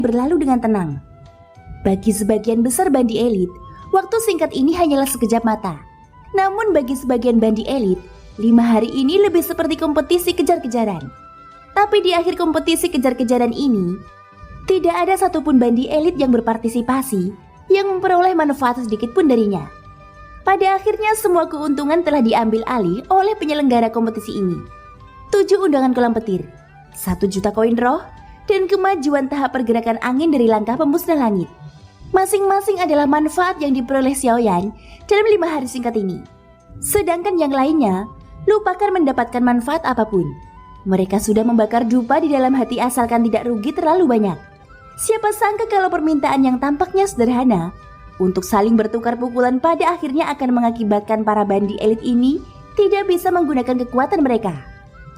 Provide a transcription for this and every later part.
berlalu dengan tenang. Bagi sebagian besar bandi elit, waktu singkat ini hanyalah sekejap mata. Namun bagi sebagian bandi elit, 5 hari ini lebih seperti kompetisi kejar-kejaran. Tapi di akhir kompetisi kejar-kejaran ini, tidak ada satupun bandi elit yang berpartisipasi yang memperoleh manfaat sedikit pun darinya. Pada akhirnya semua keuntungan telah diambil alih oleh penyelenggara kompetisi ini. 7 undangan kolam petir, 1 juta koin roh, dan kemajuan tahap pergerakan angin dari langkah pemusnah langit. Masing-masing adalah manfaat yang diperoleh Xiaoyan dalam 5 hari singkat ini. Sedangkan yang lainnya, lupakan mendapatkan manfaat apapun. Mereka sudah membakar dupa di dalam hati asalkan tidak rugi terlalu banyak. Siapa sangka kalau permintaan yang tampaknya sederhana untuk saling bertukar pukulan pada akhirnya akan mengakibatkan para bandi elit ini tidak bisa menggunakan kekuatan mereka.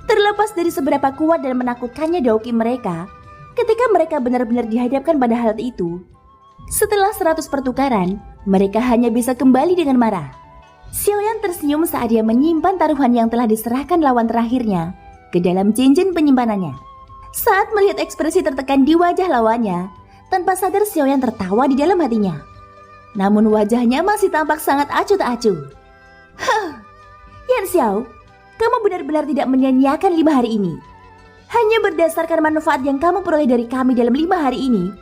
Terlepas dari seberapa kuat dan menakutkannya dauki mereka, ketika mereka benar-benar dihadapkan pada hal itu, setelah 100 pertukaran, mereka hanya bisa kembali dengan marah. Xiaoyan tersenyum saat dia menyimpan taruhan yang telah diserahkan lawan terakhirnya ke dalam cincin penyimpanannya. Saat melihat ekspresi tertekan di wajah lawannya, tanpa sadar Xiaoyan tertawa di dalam hatinya. Namun wajahnya masih tampak sangat acuh tak acuh. Yan Xiao, kamu benar-benar tidak menyia-nyiakan 5 hari ini. Hanya berdasarkan manfaat yang kamu peroleh dari kami dalam 5 hari ini,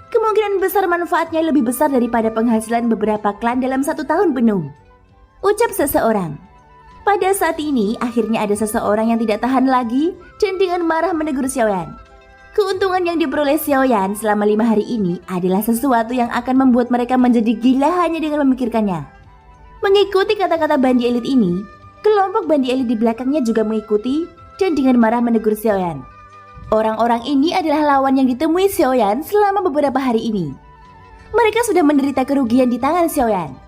kemungkinan besar manfaatnya lebih besar daripada penghasilan beberapa klan dalam 1 tahun penuh. Ucap seseorang. Pada saat ini, akhirnya ada seseorang yang tidak tahan lagi dan dengan marah menegur Xiaoyan. Keuntungan yang diperoleh Xiaoyan selama 5 hari ini adalah sesuatu yang akan membuat mereka menjadi gila hanya dengan memikirkannya. Mengikuti kata-kata bandi elit ini, kelompok bandi elit di belakangnya juga mengikuti dan dengan marah menegur Xiaoyan. Orang-orang ini adalah lawan yang ditemui Xiaoyan selama beberapa hari ini. Mereka sudah menderita kerugian di tangan Xiaoyan.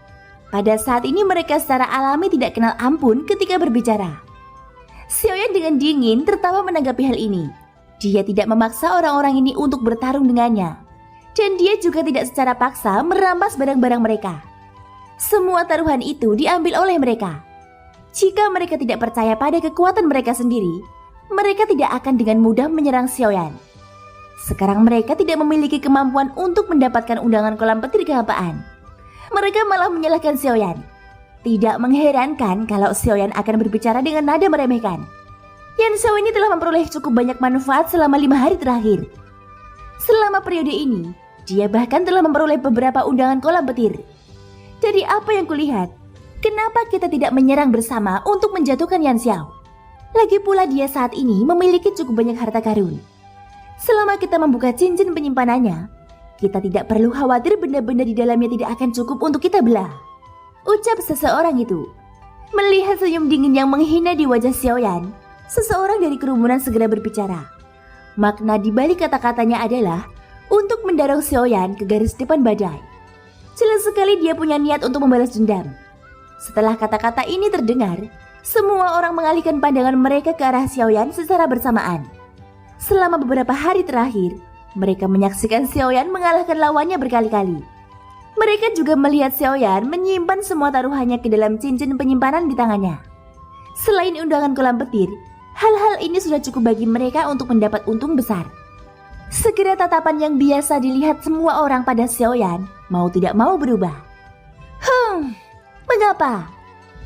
Pada saat ini mereka secara alami tidak kenal ampun ketika berbicara. Xiaoyan dengan dingin tertawa menanggapi hal ini. Dia tidak memaksa orang-orang ini untuk bertarung dengannya. Dan dia juga tidak secara paksa merampas barang-barang mereka. Semua taruhan itu diambil oleh mereka. Jika mereka tidak percaya pada kekuatan mereka sendiri, mereka tidak akan dengan mudah menyerang Xiaoyan. Sekarang mereka tidak memiliki kemampuan untuk mendapatkan undangan kolam petir kehampaan. Mereka malah menyalahkan Xiaoyan. Tidak mengherankan kalau Xiaoyan akan berbicara dengan nada meremehkan. Yan Xiao ini telah memperoleh cukup banyak manfaat selama 5 hari terakhir. Selama periode ini, dia bahkan telah memperoleh beberapa undangan kolam petir. Dari apa yang kulihat, kenapa kita tidak menyerang bersama untuk menjatuhkan Yan Xiao? Lagi pula dia saat ini memiliki cukup banyak harta karun. Selama kita membuka cincin penyimpanannya, kita tidak perlu khawatir benda-benda di dalamnya tidak akan cukup untuk kita belah. Ucap seseorang itu. Melihat senyum dingin yang menghina di wajah Xiaoyan, seseorang dari kerumunan segera berbicara. Makna di balik kata-katanya adalah untuk mendorong Xiaoyan ke garis depan badai. Jelas sekali dia punya niat untuk membalas dendam. Setelah kata-kata ini terdengar, semua orang mengalihkan pandangan mereka ke arah Xiaoyan secara bersamaan. Selama beberapa hari terakhir, mereka menyaksikan Xiaoyan mengalahkan lawannya berkali-kali. Mereka juga melihat Xiaoyan menyimpan semua taruhannya ke dalam cincin penyimpanan di tangannya. Selain undangan kolam petir, hal-hal ini sudah cukup bagi mereka untuk mendapat untung besar. Segera tatapan yang biasa dilihat semua orang pada Xiaoyan mau tidak mau berubah. Mengapa?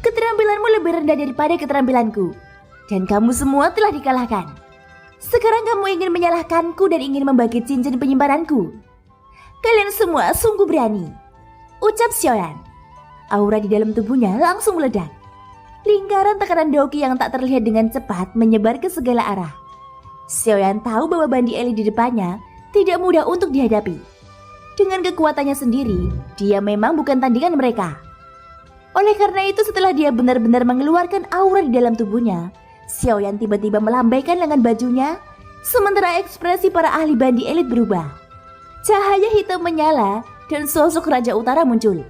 Keterampilanmu lebih rendah daripada keterampilanku, dan kamu semua telah dikalahkan. Sekarang kamu ingin menyalahkanku dan ingin membagi cincin penyimpananku. Kalian semua sungguh berani, ucap Xiaoyan. Aura di dalam tubuhnya langsung meledak. Lingkaran tekanan Doki yang tak terlihat dengan cepat menyebar ke segala arah. Xiaoyan tahu bahwa bandi elit di depannya tidak mudah untuk dihadapi. Dengan kekuatannya sendiri, dia memang bukan tandingan mereka. Oleh karena itu setelah dia benar-benar mengeluarkan aura di dalam tubuhnya, Xiaoyan tiba-tiba melambaikan lengan bajunya, sementara ekspresi para ahli bandi elit berubah. Cahaya hitam menyala dan sosok Raja Utara muncul.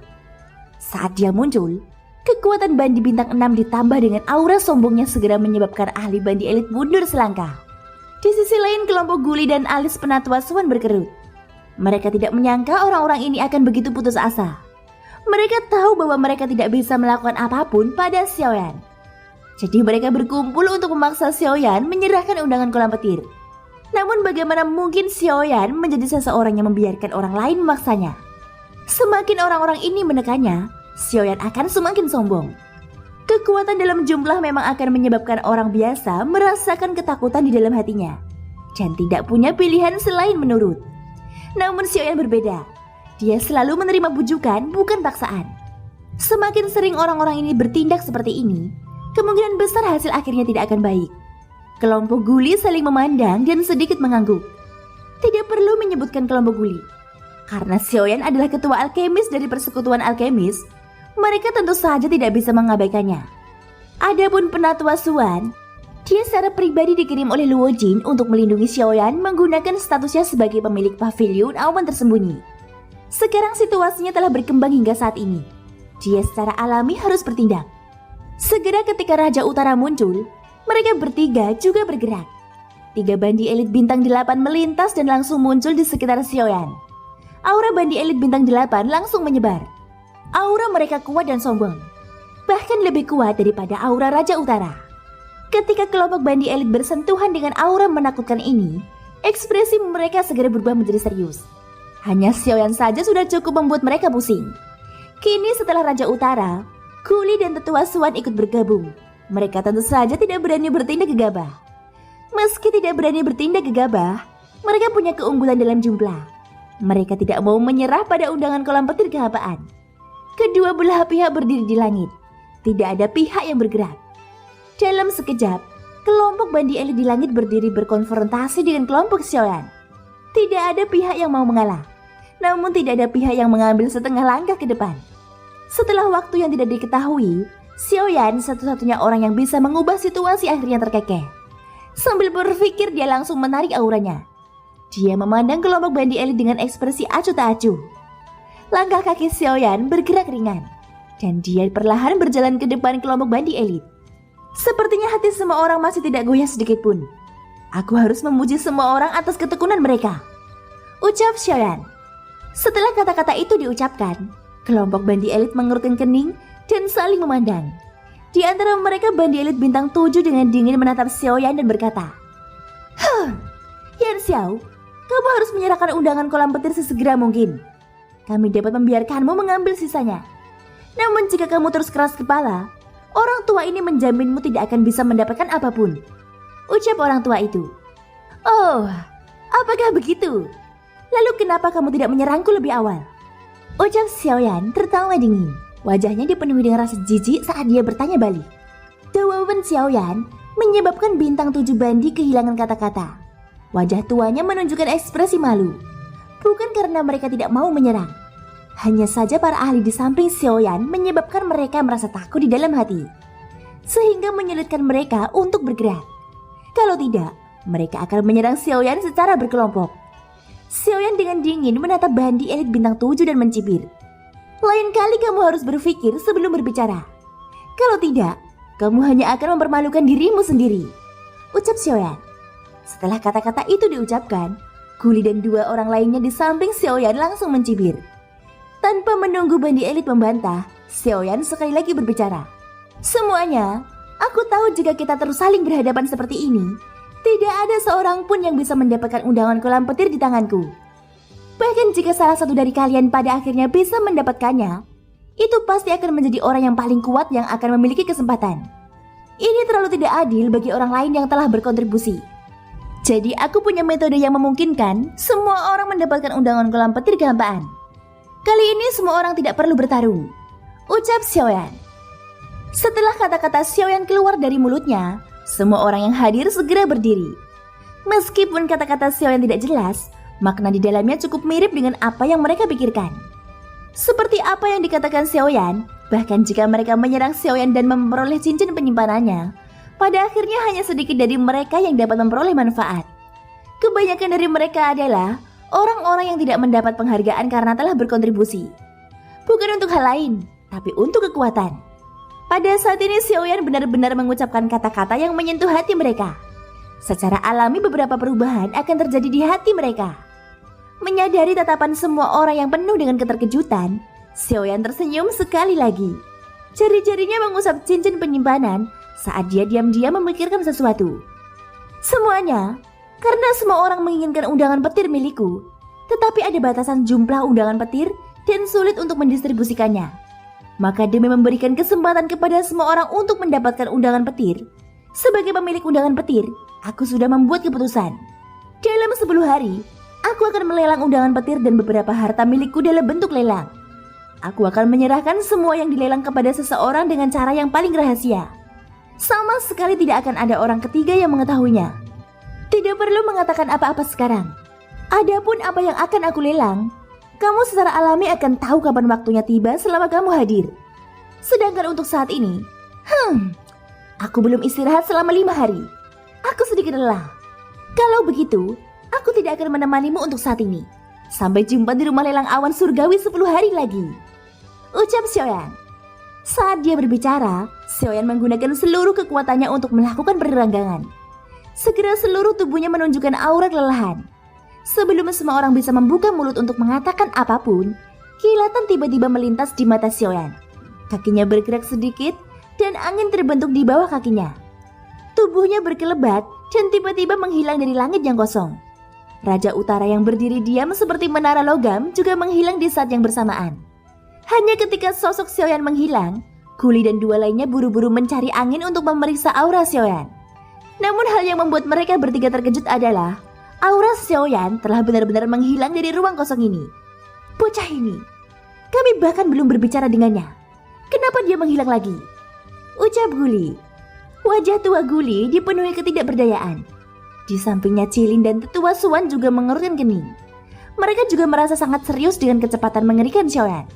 Saat dia muncul, kekuatan bandi bintang 6 ditambah dengan aura sombongnya segera menyebabkan ahli bandi elit mundur selangkah. Di sisi lain kelompok Guli dan alis penatua Swan berkerut. Mereka tidak menyangka orang-orang ini akan begitu putus asa. Mereka tahu bahwa mereka tidak bisa melakukan apapun pada Xiaoyan. Jadi mereka berkumpul untuk memaksa Xiaoyan menyerahkan undangan kolam petir. Namun bagaimana mungkin Xiaoyan menjadi seseorang yang membiarkan orang lain memaksanya? Semakin orang-orang ini menekannya, Xiaoyan akan semakin sombong. Kekuatan dalam jumlah memang akan menyebabkan orang biasa merasakan ketakutan di dalam hatinya dan tidak punya pilihan selain menurut. Namun Xiaoyan berbeda. Dia selalu menerima bujukan, bukan paksaan. Semakin sering orang-orang ini bertindak seperti ini, kemungkinan besar hasil akhirnya tidak akan baik. Kelompok Guli saling memandang dan sedikit mengangguk. Tidak perlu menyebutkan kelompok Guli. Karena Xiaoyan adalah ketua alkemis dari persekutuan alkemis, mereka tentu saja tidak bisa mengabaikannya. Adapun penatua Suan, dia secara pribadi dikirim oleh Luo Jin untuk melindungi Xiaoyan menggunakan statusnya sebagai pemilik pavilion awan tersembunyi. Sekarang situasinya telah berkembang hingga saat ini. Dia secara alami harus bertindak. Segera ketika Raja Utara muncul, mereka bertiga juga bergerak. 3 bandi elit bintang 8 melintas dan langsung muncul di sekitar Xiaoyan. Aura bandi elit bintang 8 langsung menyebar. Aura mereka kuat dan sombong, bahkan lebih kuat daripada aura Raja Utara. Ketika kelompok bandi elit bersentuhan dengan aura menakutkan ini, ekspresi mereka segera berubah menjadi serius. Hanya Xiaoyan saja sudah cukup membuat mereka pusing. Kini setelah Raja Utara, Guli dan Tetua Suan ikut bergabung. Mereka tentu saja tidak berani bertindak gegabah. Meski tidak berani bertindak gegabah, mereka punya keunggulan dalam jumlah. Mereka tidak mau menyerah pada undangan kolam petir kehampaan. Kedua belah pihak berdiri di langit. Tidak ada pihak yang bergerak. Dalam sekejap, kelompok bandi elit di langit berdiri berkonfrontasi dengan kelompok Xiaoyan. Tidak ada pihak yang mau mengalah. Namun tidak ada pihak yang mengambil setengah langkah ke depan. Setelah waktu yang tidak diketahui, Xiaoyan satu-satunya orang yang bisa mengubah situasi akhirnya terkekeh. Sambil berpikir dia langsung menarik auranya. Dia memandang kelompok bandi elit dengan ekspresi acuh tak acuh. Langkah kaki Xiaoyan bergerak ringan, dan dia perlahan berjalan ke depan kelompok bandi elit. Sepertinya hati semua orang masih tidak goyah sedikit pun. Aku harus memuji semua orang atas ketekunan mereka, ucap Xiaoyan. Setelah kata-kata itu diucapkan, kelompok bandi elit mengerutkan kening dan saling memandang. Di antara mereka bandi elit bintang 7 dengan dingin menatap Xiaoyan dan berkata, Yan Xiao, kamu harus menyerahkan undangan kolam petir sesegera mungkin. Kami dapat membiarkanmu mengambil sisanya. Namun jika kamu terus keras kepala, orang tua ini menjaminmu tidak akan bisa mendapatkan apapun, ucap orang tua itu. Oh, apakah begitu? Lalu kenapa kamu tidak menyerangku lebih awal? Ucap Xiaoyan tertawa dingin. Wajahnya dipenuhi dengan rasa jijik saat dia bertanya balik. Jawaban Xiaoyan menyebabkan bintang 7 bandi kehilangan kata-kata. Wajah tuanya menunjukkan ekspresi malu. Bukan karena mereka tidak mau menyerang. Hanya saja para ahli di samping Xiaoyan menyebabkan mereka merasa takut di dalam hati, sehingga menyulitkan mereka untuk bergerak. Kalau tidak, mereka akan menyerang Xiaoyan secara berkelompok. Xiaoyan dengan dingin menatap bandi elit bintang 7 dan mencibir. Lain kali kamu harus berpikir sebelum berbicara. Kalau tidak, kamu hanya akan mempermalukan dirimu sendiri, ucap Xiaoyan. Setelah kata-kata itu diucapkan, Guli dan 2 orang lainnya di samping Xiaoyan langsung mencibir. Tanpa menunggu bandi elit membantah, Xiaoyan sekali lagi berbicara. Semuanya, aku tahu jika kita terus saling berhadapan seperti ini, tidak ada seorang pun yang bisa mendapatkan undangan kolam petir di tanganku. Bahkan jika salah satu dari kalian pada akhirnya bisa mendapatkannya, itu pasti akan menjadi orang yang paling kuat yang akan memiliki kesempatan. Ini terlalu tidak adil bagi orang lain yang telah berkontribusi. Jadi aku punya metode yang memungkinkan semua orang mendapatkan undangan kolam petir kehampaan. Kali ini semua orang tidak perlu bertarung, ucap Xiaoyan. Setelah kata-kata Xiaoyan keluar dari mulutnya, semua orang yang hadir segera berdiri. Meskipun kata-kata Xiaoyan tidak jelas, makna di dalamnya cukup mirip dengan apa yang mereka pikirkan. Seperti apa yang dikatakan Xiaoyan, bahkan jika mereka menyerang Xiaoyan dan memperoleh cincin penyimpanannya, pada akhirnya hanya sedikit dari mereka yang dapat memperoleh manfaat. Kebanyakan dari mereka adalah orang-orang yang tidak mendapat penghargaan karena telah berkontribusi. Bukan untuk hal lain, tapi untuk kekuatan. Pada saat ini Xiaoyan benar-benar mengucapkan kata-kata yang menyentuh hati mereka. Secara alami beberapa perubahan akan terjadi di hati mereka. Menyadari tatapan semua orang yang penuh dengan keterkejutan, Xiaoyan tersenyum sekali lagi. Jari-jarinya mengusap cincin penyimpanan saat dia diam-diam memikirkan sesuatu. Semuanya, Karena semua orang menginginkan undangan petir milikku, tetapi ada batasan jumlah undangan petir dan sulit untuk mendistribusikannya. Maka demi memberikan kesempatan kepada semua orang untuk mendapatkan undangan petir, sebagai pemilik undangan petir, aku sudah membuat keputusan. Dalam 10 hari, aku akan melelang undangan petir dan beberapa harta milikku dalam bentuk lelang. Aku akan menyerahkan semua yang dilelang kepada seseorang dengan cara yang paling rahasia. Sama sekali tidak akan ada orang ketiga yang mengetahuinya. Tidak perlu mengatakan apa-apa sekarang. Adapun apa yang akan aku lelang, kamu secara alami akan tahu kapan waktunya tiba selama kamu hadir. Sedangkan untuk saat ini, aku belum istirahat selama 5 hari. Aku sedikit lelah. Kalau begitu, aku tidak akan menemanimu untuk saat ini. Sampai jumpa di rumah lelang awan surgawi 10 hari lagi, ucap Xiaoyan. Saat dia berbicara, Xiaoyan menggunakan seluruh kekuatannya untuk melakukan pereranggangan. Segera seluruh tubuhnya menunjukkan aura kelelahan. Sebelum semua orang bisa membuka mulut untuk mengatakan apapun, kilatan tiba-tiba melintas di mata Xiaoyan. Kakinya bergerak sedikit dan angin terbentuk di bawah kakinya. Tubuhnya berkelebat dan tiba-tiba menghilang dari langit yang kosong. Raja Utara yang berdiri diam seperti menara logam juga menghilang di saat yang bersamaan. Hanya ketika sosok Xiaoyan menghilang, Guli dan dua lainnya buru-buru mencari angin untuk memeriksa aura Xiaoyan. Namun hal yang membuat mereka bertiga terkejut adalah aura Xiaoyan telah benar-benar menghilang dari ruang kosong ini. Bocah ini, kami bahkan belum berbicara dengannya. Kenapa dia menghilang lagi? Ucap Guli. Wajah tua Guli dipenuhi ketidakberdayaan. Di sampingnya Cilin dan tetua Suan juga mengerutkan kening. Mereka juga merasa sangat serius dengan kecepatan mengerikan Xiaoyan.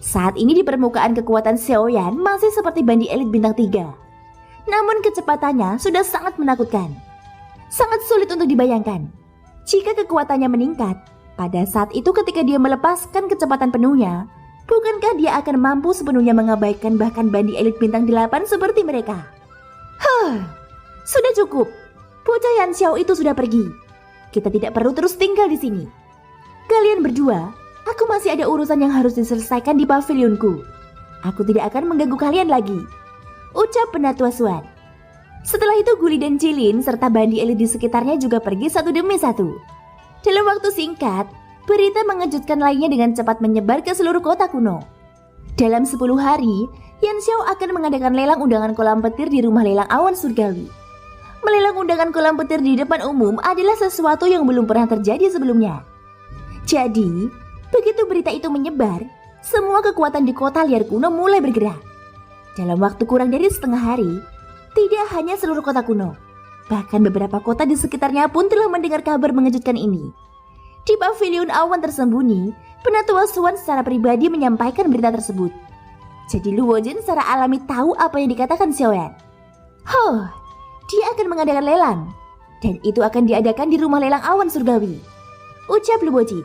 Saat ini di permukaan kekuatan Xiaoyan masih seperti bandi elit bintang 3. Namun kecepatannya sudah sangat menakutkan. Sangat sulit untuk dibayangkan. Jika kekuatannya meningkat, pada saat itu ketika dia melepaskan kecepatan penuhnya, bukankah dia akan mampu sepenuhnya mengabaikan bahkan bandi elit bintang 8 seperti mereka? Sudah cukup. Bocah Yan Xiao itu sudah pergi. Kita tidak perlu terus tinggal di sini. Kalian berdua, aku masih ada urusan yang harus diselesaikan di pavilionku. Aku tidak akan mengganggu kalian lagi, ucap Penatua Suan. Setelah itu Guli dan Cilin serta bandi elit di sekitarnya juga pergi satu demi satu. Dalam waktu singkat, berita mengejutkan lainnya dengan cepat menyebar ke seluruh kota kuno. Dalam 10 hari, Yan Xiao akan mengadakan lelang undangan kolam petir di rumah lelang awan surgawi. Melelang undangan kolam petir di depan umum adalah sesuatu yang belum pernah terjadi sebelumnya. Jadi, begitu berita itu menyebar, semua kekuatan di kota liar kuno mulai bergerak. Dalam waktu kurang dari setengah hari, tidak hanya seluruh kota kuno, bahkan beberapa kota di sekitarnya pun telah mendengar kabar mengejutkan ini. Di pavilion awan tersembunyi, Penatua Suan secara pribadi menyampaikan berita tersebut. Jadi Luo Jin secara alami tahu apa yang dikatakan Xiaoyan. Dia akan mengadakan lelang, dan itu akan diadakan di rumah lelang awan surgawi, ucap Luo Jin.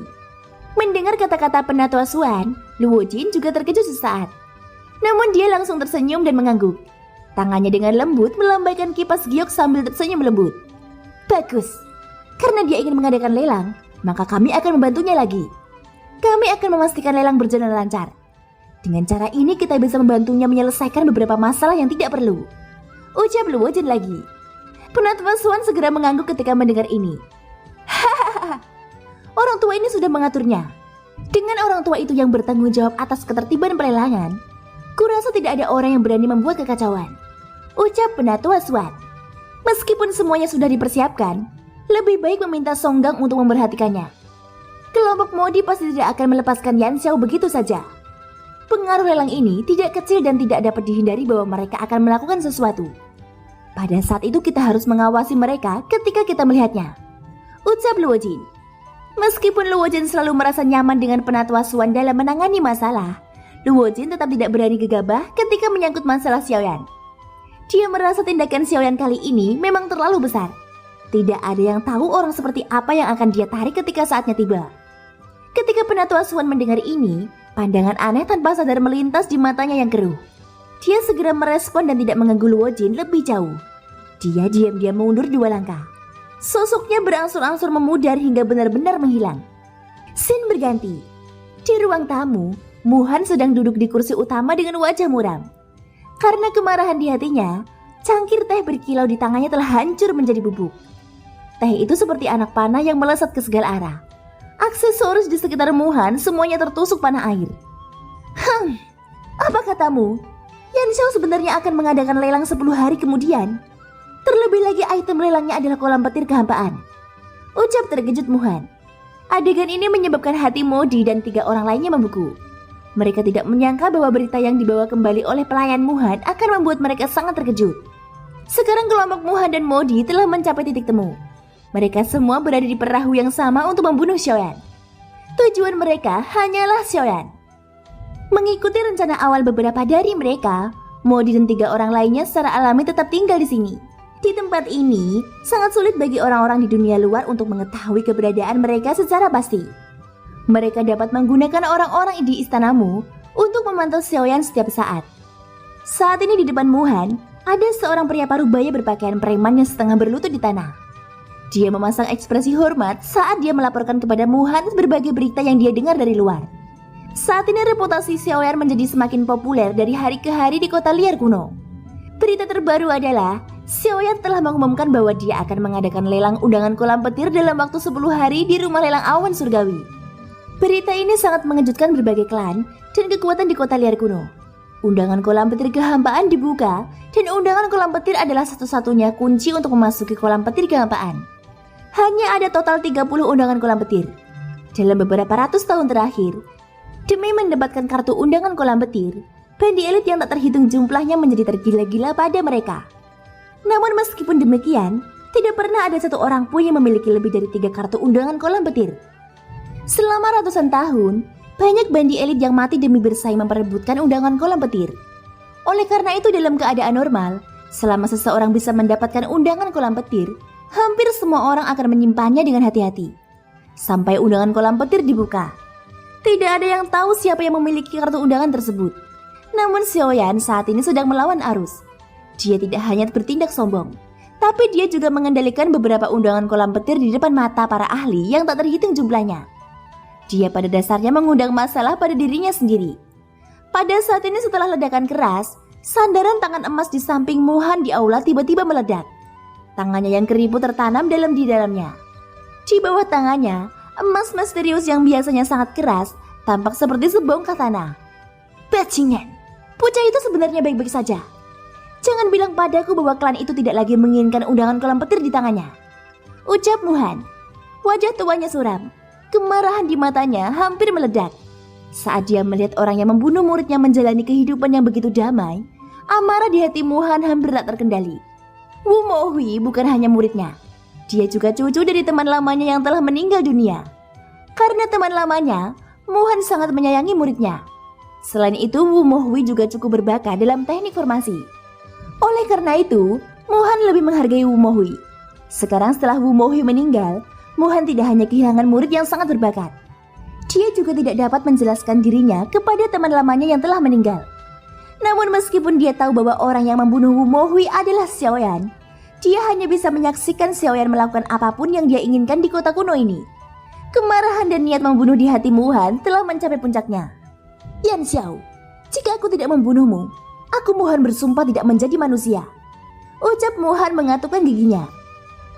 Mendengar kata-kata Penatua Suan, Luo Jin juga terkejut sesaat. Namun dia langsung tersenyum dan mengangguk. Tangannya dengan lembut melambaikan kipas giok sambil tersenyum lembut. Bagus, karena dia ingin mengadakan lelang, maka kami akan membantunya lagi. Kami akan memastikan lelang berjalan lancar. Dengan cara ini kita bisa membantunya menyelesaikan beberapa masalah yang tidak perlu, ucap Luo Jin lagi. Penatua Suan segera mengangguk ketika mendengar ini. Orang tua ini sudah mengaturnya. Dengan orang tua itu yang bertanggung jawab atas ketertiban pelelangan, kurasa tidak ada orang yang berani membuat kekacauan, ucap Penatua Suan. Meskipun semuanya sudah dipersiapkan, lebih baik meminta Songgang untuk memperhatikannya. Kelompok Modi pasti tidak akan melepaskan Yan Xiao begitu saja. Pengaruh lelang ini tidak kecil dan tidak dapat dihindari bahwa mereka akan melakukan sesuatu. Pada saat itu kita harus mengawasi mereka ketika kita melihatnya, ucap Luo Jin. Meskipun Luo Jin selalu merasa nyaman dengan Penatua Suan dalam menangani masalah, Luo Jin tetap tidak berani gegabah ketika menyangkut masalah Xiaoyan. Dia merasa tindakan Xiaoyan kali ini memang terlalu besar. Tidak ada yang tahu orang seperti apa yang akan dia tarik ketika saatnya tiba. Ketika Penatua Suan mendengar ini, pandangan aneh tanpa sadar melintas di matanya yang keruh. Dia segera merespon dan tidak mengganggu Luo Jin lebih jauh. Dia diam-diam mundur 2 langkah. Sosoknya berangsur-angsur memudar hingga benar-benar menghilang. Scene berganti. Di ruang tamu, Muhan sedang duduk di kursi utama dengan wajah muram. Karena kemarahan di hatinya, cangkir teh berkilau di tangannya telah hancur menjadi bubuk. Teh itu seperti anak panah yang melesat ke segala arah. Aksesoris di sekitar Muhan semuanya tertusuk panah air. Apa katamu? Yan Xiao sebenarnya akan mengadakan lelang 10 hari kemudian. Terlebih lagi item lelangnya adalah kolam petir kehampaan. Ucap terkejut Muhan. Adegan ini menyebabkan hati Modi dan 3 orang lainnya membeku. Mereka tidak menyangka bahwa berita yang dibawa kembali oleh pelayan Muhan akan membuat mereka sangat terkejut. Sekarang kelompok Muhan dan Modi telah mencapai titik temu. Mereka semua berada di perahu yang sama untuk membunuh Xiaoyan. Tujuan mereka hanyalah Xiaoyan. Mengikuti rencana awal beberapa dari mereka, Modi dan 3 orang lainnya secara alami tetap tinggal di sini. Di tempat ini, sangat sulit bagi orang-orang di dunia luar untuk mengetahui keberadaan mereka secara pasti. Mereka dapat menggunakan orang-orang di istanamu untuk memantau Xiaoyan setiap saat. Saat ini di depan Muhan, ada seorang pria parubaya berpakaian preman yang setengah berlutut di tanah. Dia memasang ekspresi hormat saat dia melaporkan kepada Muhan berbagai berita yang dia dengar dari luar. Saat ini reputasi Xiaoyan menjadi semakin populer dari hari ke hari di kota liar kuno. Berita terbaru adalah Xiaoyan telah mengumumkan bahwa dia akan mengadakan lelang undangan kolam petir dalam waktu 10 hari di rumah lelang awan surgawi. Berita ini sangat mengejutkan berbagai klan dan kekuatan di kota liar kuno. Undangan kolam petir kehampaan dibuka dan undangan kolam petir adalah satu-satunya kunci untuk memasuki kolam petir kehampaan. Hanya ada total 30 undangan kolam petir. Dalam beberapa ratus tahun terakhir, demi mendapatkan kartu undangan kolam petir, bandi elit yang tak terhitung jumlahnya menjadi tergila-gila pada mereka. Namun meskipun demikian, tidak pernah ada satu orang pun yang memiliki lebih dari 3 kartu undangan kolam petir. Selama ratusan tahun, banyak bandi elit yang mati demi bersaing memperebutkan undangan kolam petir. Oleh karena itu dalam keadaan normal, selama seseorang bisa mendapatkan undangan kolam petir, hampir semua orang akan menyimpannya dengan hati-hati. Sampai undangan kolam petir dibuka. Tidak ada yang tahu siapa yang memiliki kartu undangan tersebut. Namun Xiaoyan saat ini sedang melawan arus. Dia tidak hanya bertindak sombong, tapi dia juga mengendalikan beberapa undangan kolam petir di depan mata para ahli yang tak terhitung jumlahnya. Dia pada dasarnya mengundang masalah pada dirinya sendiri. Pada saat ini setelah ledakan keras, sandaran tangan emas di samping Muhan di aula tiba-tiba meledak. Tangannya yang keriput tertanam di dalamnya. Di bawah tangannya, emas misterius yang biasanya sangat keras tampak seperti sebongkah tanah. Bajingan, bocah itu sebenarnya baik-baik saja. Jangan bilang padaku bahwa klan itu tidak lagi menginginkan undangan kolam petir di tangannya. Ucap Muhan. Wajah tuanya suram. Kemarahan di matanya hampir meledak. Saat dia melihat orang yang membunuh muridnya menjalani kehidupan yang begitu damai, amarah di hati Muhan hampir tak terkendali. Wu Mohui bukan hanya muridnya. Dia juga cucu dari teman lamanya yang telah meninggal dunia. Karena teman lamanya, Muhan sangat menyayangi muridnya. Selain itu, Wu Mohui juga cukup berbakat dalam teknik formasi. Oleh karena itu, Muhan lebih menghargai Wu Mohui. Sekarang setelah Wu Mohui meninggal, Muhan tidak hanya kehilangan murid yang sangat berbakat. Dia juga tidak dapat menjelaskan dirinya kepada teman lamanya yang telah meninggal. Namun meskipun dia tahu bahwa orang yang membunuh Wu Mohui adalah Xiaoyan, dia hanya bisa menyaksikan Xiaoyan melakukan apapun yang dia inginkan di kota kuno ini. Kemarahan dan niat membunuh di hati Muhan telah mencapai puncaknya. Yan Xiao, jika aku tidak membunuhmu, aku Muhan bersumpah tidak menjadi manusia. Ucap Muhan mengatupkan giginya.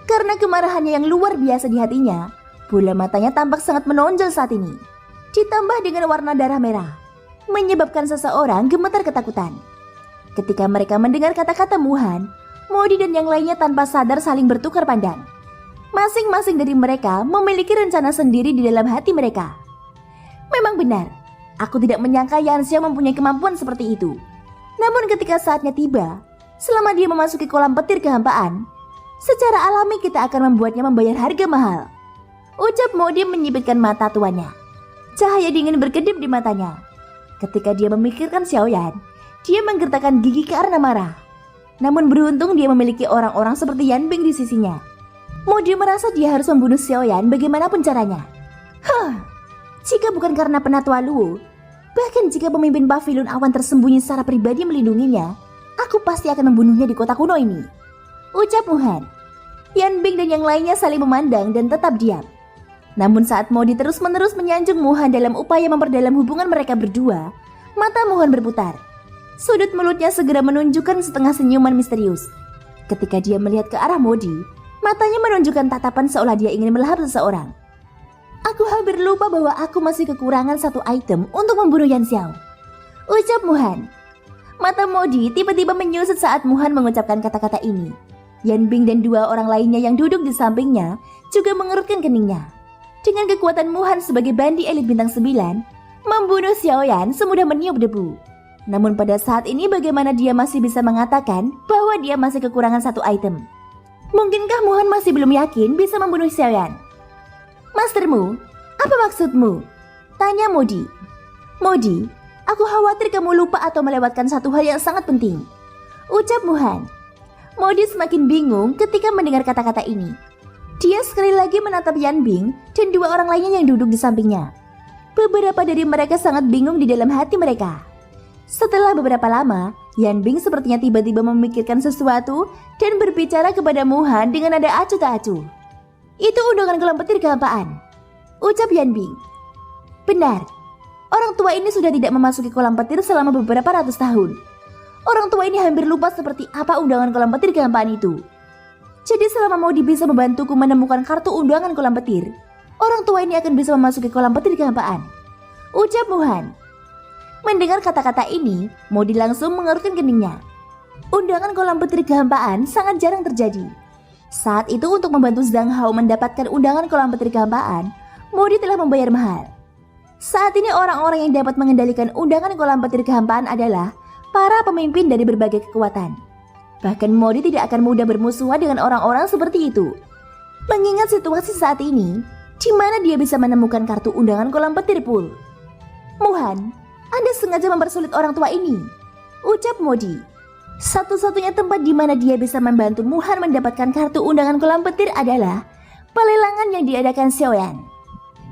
Karena kemarahannya yang luar biasa di hatinya, bola matanya tampak sangat menonjol saat ini. Ditambah dengan warna darah merah, menyebabkan seseorang gemetar ketakutan. Ketika mereka mendengar kata-kata Muhan, Modi dan yang lainnya tanpa sadar saling bertukar pandang. Masing-masing dari mereka memiliki rencana sendiri di dalam hati mereka. Memang benar, aku tidak menyangka Yan Xiao mempunyai kemampuan seperti itu. Namun ketika saatnya tiba, selama dia memasuki kolam petir kehampaan, secara alami kita akan membuatnya membayar harga mahal. Ucap Modi menyipitkan mata tuannya. Cahaya dingin berkedip di matanya. Ketika dia memikirkan Xiaoyan, dia menggertakkan gigi karena marah. Namun beruntung dia memiliki orang-orang seperti Yan Bing di sisinya. Modi merasa dia harus membunuh Xiaoyan bagaimanapun caranya. Jika bukan karena penatua Luo, bahkan jika pemimpin pavilion awan tersembunyi secara pribadi melindunginya, aku pasti akan membunuhnya di kota kuno ini. Ucap Muhan. Yan Bing dan yang lainnya saling memandang dan tetap diam. Namun saat Modi terus-menerus menyanjung Muhan dalam upaya memperdalam hubungan mereka berdua, mata Muhan berputar. Sudut mulutnya segera menunjukkan setengah senyuman misterius. Ketika dia melihat ke arah Modi, Matanya menunjukkan tatapan seolah dia ingin melahap seseorang. Aku hampir lupa bahwa aku masih kekurangan satu item untuk membunuh Yan Xiao, ucap Muhan. Mata Modi tiba-tiba menyusut saat Muhan mengucapkan kata-kata ini. Yan Bing dan dua orang lainnya yang duduk di sampingnya juga mengerutkan keningnya. Dengan kekuatan Muhan sebagai bandi elit bintang 9, membunuh Xiaoyan semudah meniup debu. Namun pada saat ini bagaimana dia masih bisa mengatakan bahwa dia masih kekurangan satu item? Mungkinkah Muhan masih belum yakin bisa membunuh Xiaoyan? Mastermu, apa maksudmu? Tanya Modi. Modi, aku khawatir kamu lupa atau melewatkan satu hal yang sangat penting, ucap Muhan. Modi semakin bingung ketika mendengar kata-kata ini. Dia sekali lagi menatap Yan Bing dan dua orang lainnya yang duduk di sampingnya. Beberapa dari mereka sangat bingung di dalam hati mereka. Setelah beberapa lama, Yan Bing sepertinya tiba-tiba memikirkan sesuatu dan berbicara kepada Muhan dengan nada acuh tak acuh. Itu undangan kolam petir kehampaan, ucap Yan Bing. Benar, orang tua ini sudah tidak memasuki kolam petir selama beberapa ratus tahun. Orang tua ini hampir lupa seperti apa undangan kolam petir kehampaan itu. Jadi selama Modi bisa membantuku menemukan kartu undangan kolam petir, orang tua ini akan bisa memasuki kolam petir kehampaan, ucap Muhan. Mendengar kata-kata ini, Modi langsung mengerutkan keningnya. Undangan kolam petir kehampaan sangat jarang terjadi. Saat itu untuk membantu Zhang Hao mendapatkan undangan kolam petir kehampaan, Modi telah membayar mahal. Saat ini orang-orang yang dapat mengendalikan undangan kolam petir kehampaan adalah para pemimpin dari berbagai kekuatan. Bahkan Modi tidak akan mudah bermusuhan dengan orang-orang seperti itu. Mengingat situasi saat ini, di mana dia bisa menemukan kartu undangan kolam petir pool? Muhan, Anda sengaja mempersulit orang tua ini, ucap Modi. Satu-satunya tempat di mana dia bisa membantu Muhan mendapatkan kartu undangan kolam petir adalah pelelangan yang diadakan Xiaoyan.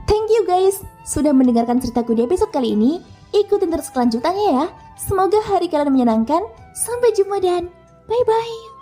Thank you guys sudah mendengarkan ceritaku di episode kali ini. Ikutin terus kelanjutannya ya. Semoga hari kalian menyenangkan. Sampai jumpa dan bye-bye.